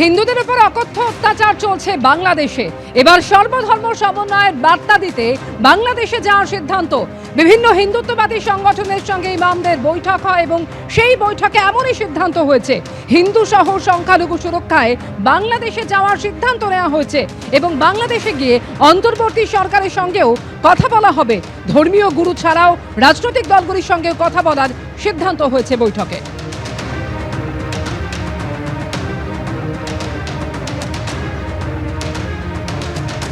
হিন্দুদের উপর অকথ্য অত্যাচার চলছে বাংলাদেশে। এবার সর্বধর্ম সমন্বয়ের বার্তা দিতে বাংলাদেশে যাওয়ার সিদ্ধান্ত। বিভিন্ন হিন্দুত্ববাদী সংগঠনের সঙ্গে ইমামদের বৈঠক হয় এবং সেই বৈঠকে এমনই সিদ্ধান্ত হয়েছে, হিন্দু সহ সংখ্যালঘু সুরক্ষায় বাংলাদেশে যাওয়ার সিদ্ধান্ত নেওয়া হয়েছে এবং বাংলাদেশে গিয়ে অন্তর্বর্তী সরকারের সঙ্গেও কথা বলা হবে। ধর্মীয় গুরু ছাড়াও রাজনৈতিক দলগুলির সঙ্গেও কথা বলার সিদ্ধান্ত হয়েছে বৈঠকে।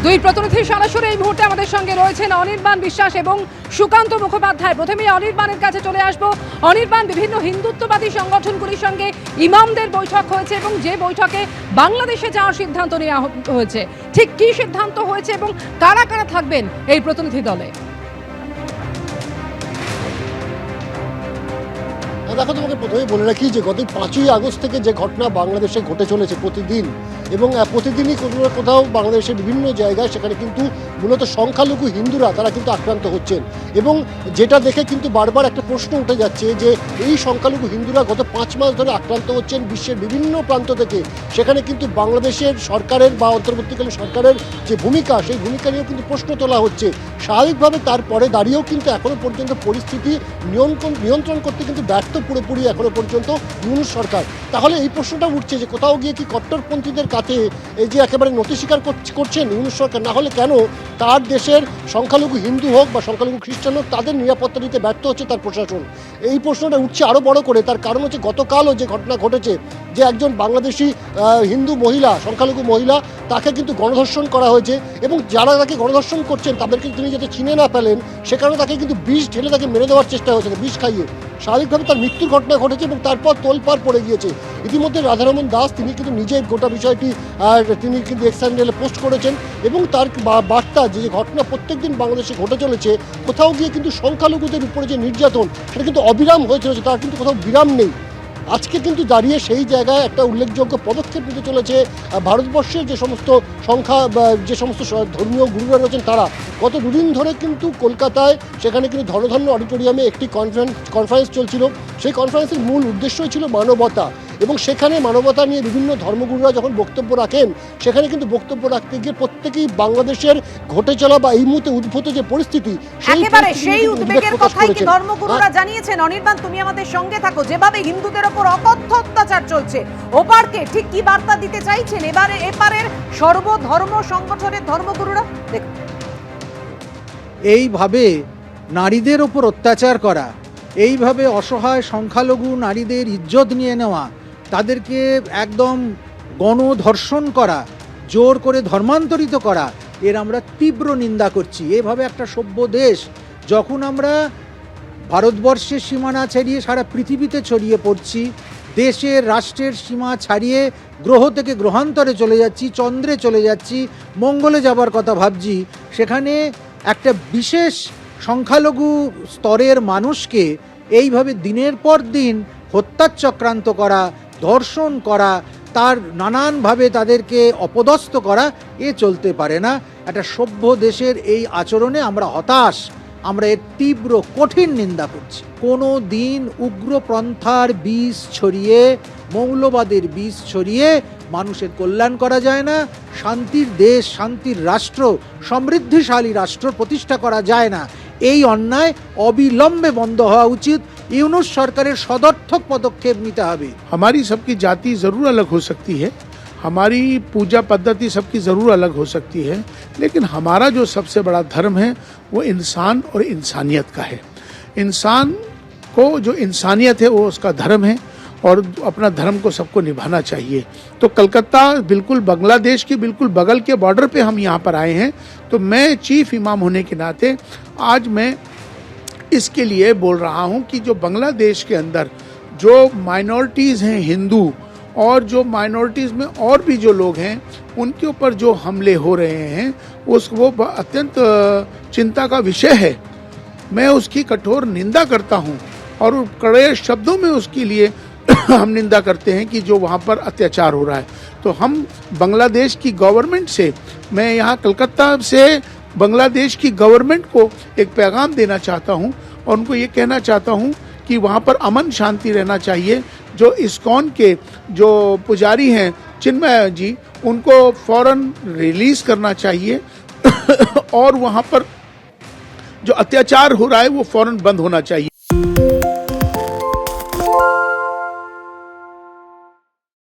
দুই প্রতিনিধি সরাসরি এই মুহূর্তে আমাদের সঙ্গে রয়েছেন অনির্বাণ বিশ্বাস এবং সুকান্ত মুখোপাধ্যায়। প্রথমে অনির্বাণের কাছে চলে আসবো। অনির্বাণ, বিভিন্ন হিন্দুত্ববাদী সংগঠনগুলির সঙ্গে ইমামদের বৈঠক হয়েছে এবং যে বৈঠকে বাংলাদেশে যাওয়ার সিদ্ধান্ত নেওয়া হয়েছে, ঠিক কি সিদ্ধান্ত হয়েছে এবং কারা কারা থাকবেন এই প্রতিনিধি দলে? দেখো, তোমাকে প্রথমেই বলে রাখি যে গত 5ই আগস্ট থেকে যে ঘটনা বাংলাদেশে ঘটে চলেছে প্রতিদিন, এবং প্রতিদিনই কোথাও না কোথাও বাংলাদেশের বিভিন্ন জায়গায় সেখানে কিন্তু মূলত সংখ্যালঘু হিন্দুরা তারা কিন্তু আক্রান্ত হচ্ছেন। এবং যেটা দেখে কিন্তু বারবার একটা প্রশ্ন উঠে যাচ্ছে যে এই সংখ্যালঘু হিন্দুরা গত 5 মাস ধরে আক্রান্ত হচ্ছেন বিশ্বের বিভিন্ন প্রান্ত থেকে। সেখানে কিন্তু বাংলাদেশের সরকারের বা অন্তর্বর্তীকালীন সরকারের যে ভূমিকা, সেই ভূমিকা নিয়েও কিন্তু প্রশ্ন তোলা হচ্ছে। স্বাভাবিকভাবে তারপরে দাঁড়িয়েও কিন্তু এখনও পর্যন্ত পরিস্থিতি নিয়ন্ত্রণ করতে কিন্তু ব্যর্থ পুরোপুরি এখনও পর্যন্ত ইউনূস সরকার। তাহলে এই প্রশ্নটা উঠছে যে কোথাও গিয়ে কি কট্টরপন্থীদের কাছে এই যে একেবারে নতি স্বীকার করছেন ইউনূস সরকার? না হলে কেন তার দেশের সংখ্যালঘু হিন্দু হোক বা সংখ্যালঘু খ্রিস্টান হোক তাদের নিরাপত্তা দিতে ব্যর্থ হচ্ছে তার প্রশাসন? এই প্রশ্নটা উঠছে আরও বড় করে। তার কারণ হচ্ছে গতকালও যে ঘটনা ঘটেছে, যে একজন বাংলাদেশি হিন্দু মহিলা, সংখ্যালঘু মহিলা, তাকে কিন্তু গণধর্ষণ করা হয়েছে এবং যারা তাকে গণধর্ষণ করছেন তাদেরকে তিনি যাতে চিনে না ফেলেন সে কারণে তাকে কিন্তু বিষ ঢেলে তাকে মেরে দেওয়ার চেষ্টা হয়েছে, বিষ খাইয়ে। স্বাভাবিকভাবে তার মৃত্যুর ঘটনা ঘটেছে এবং তারপর তোলপাড় পড়ে গিয়েছে। ইতিমধ্যে রাধারমণ দাস তিনি কিন্তু নিজেই গোটা বিষয়টি তিনি কিন্তু এক্স হ্যান্ডেলে পোস্ট করেছেন এবং তার বার্তা যে ঘটনা প্রত্যেকদিন বাংলাদেশে ঘটে চলেছে, কোথাও গিয়ে কিন্তু সংখ্যালঘুদের উপরে যে নির্যাতন সেটা কিন্তু অবিরাম হয়ে চলেছে, তার কিন্তু কোথাও বিরাম নেই। আজকে কিন্তু দাঁড়িয়ে সেই জায়গায় একটা উল্লেখযোগ্য পদক্ষেপ নিতে চলেছে ভারতবর্ষের যে সমস্ত যে সমস্ত ধর্মীয় গুরুরা রয়েছেন তারা। গত দুদিন ধরে কিন্তু কলকাতায় সেখানে কিন্তু ধনধন্য অডিটোরিয়ামে একটি কনফারেন্স চলছিল। সেই কনফারেন্সের মূল উদ্দেশ্যই ছিল মানবতা, এবং সেখানে মানবতা নিয়ে বিভিন্ন ধর্মগুরুরা যখন বক্তব্য রাখেন সেখানে কিন্তু বক্তব্য রাখতে গিয়ে প্রত্যেকেই বাংলাদেশের ঘটে চলা বা এই মুহূর্তে উদ্ভূত যে পরিস্থিতি, সেই উদ্বেগের কথাই কি ধর্মগুরুরা জানিয়েছেন? অনির্বাণ, তুমি আমাদের সঙ্গে থাকো। যেভাবে হিন্দুদের উপর অকথ্য অত্যাচার চলছে, ওপারকে ঠিক কি বার্তা দিতে চাইছেন এপারের সর্বধর্ম সংগঠনের ধর্মগুরুরা? দেখুন, এইভাবে নারীদের উপর অত্যাচার করা, এইভাবে অসহায় সংখ্যালঘু নারীদের ইজ্জত নিয়ে নেওয়া, তাদেরকে একদম গণধর্ষণ করা, জোর করে ধর্মান্তরিত করা, এর আমরা তীব্র নিন্দা করছি। এভাবে একটা সভ্য দেশ যখন আমরা ভারতবর্ষের সীমানা ছাড়িয়ে সারা পৃথিবীতে ছড়িয়ে পড়ছি, দেশের রাষ্ট্রের সীমা ছাড়িয়ে গ্রহ থেকে গ্রহান্তরে চলে যাচ্ছি, চন্দ্রে চলে যাচ্ছি, মঙ্গলে যাবার কথা ভাবছি, সেখানে একটা বিশেষ সংখ্যালঘু স্তরের মানুষকে এইভাবে দিনের পর দিন হত্যার চক্রান্ত করা, ধর্ষণ করা, তার নানানভাবে তাদেরকে অপদস্থ করা, এ চলতে পারে না। একটা সভ্য দেশের এই আচরণে আমরা হতাশ, আমরা এর তীব্র কঠিন নিন্দা করছি। কোনো দিন উগ্রপন্থার বীজ ছড়িয়ে, মৌলবাদের বীজ ছড়িয়ে মানুষের কল্যাণ করা যায় না, শান্তির দেশ, শান্তির রাষ্ট্র, সমৃদ্ধিশালী রাষ্ট্র প্রতিষ্ঠা করা যায় না। এই অন্যায় অবিলম্বে বন্ধ হওয়া উচিত। ইউনূস সরকারের সদর্থক পদক্ষেপ নিতে হবে। हमारी सबकी जाति ज़रूर अलग हो सकती है, हमारी पूजा पद्धति सबकी ज़रूर अलग हो सकती है, लेकिन हमारा जो सबसे बड़ा धर्म है वो इंसान और इंसानियत का है। इंसान को जो इंसानियत है वो उसका धर्म है और अपना धर्म को सबको निभाना चाहिए। तो कलकत्ता बिल्कुल बांग्लादेश की बिल्कुल बगल के बॉर्डर पे हम यहाँ पर आए हैं, तो मैं चीफ इमाम होने के नाते आज मैं इसके लिए बोल रहा हूँ कि जो बांग्लादेश के अंदर जो माइनॉरिटीज़ हैं हिंदू, और जो माइनॉरिटीज़ में और भी जो लोग हैं उनके ऊपर जो हमले हो रहे हैं वो अत्यंत चिंता का विषय है। मैं उसकी कठोर निंदा करता हूँ और कड़े शब्दों में उसके लिए हम निंदा करते हैं कि जो वहाँ पर अत्याचार हो रहा है। तो हम बांग्लादेश की गवर्नमेंट से, मैं यहाँ कलकत्ता से बांग्लादेश की गवर्नमेंट को एक पैगाम देना चाहता हूँ और उनको ये कहना चाहता हूँ कि वहाँ पर अमन शांति रहना चाहिए। जो इस्कॉन के जो पुजारी हैं चिन्मय जी उनको फौरन रिलीज करना चाहिए और वहाँ पर जो अत्याचार हो रहा है वो फौरन बंद होना चाहिए।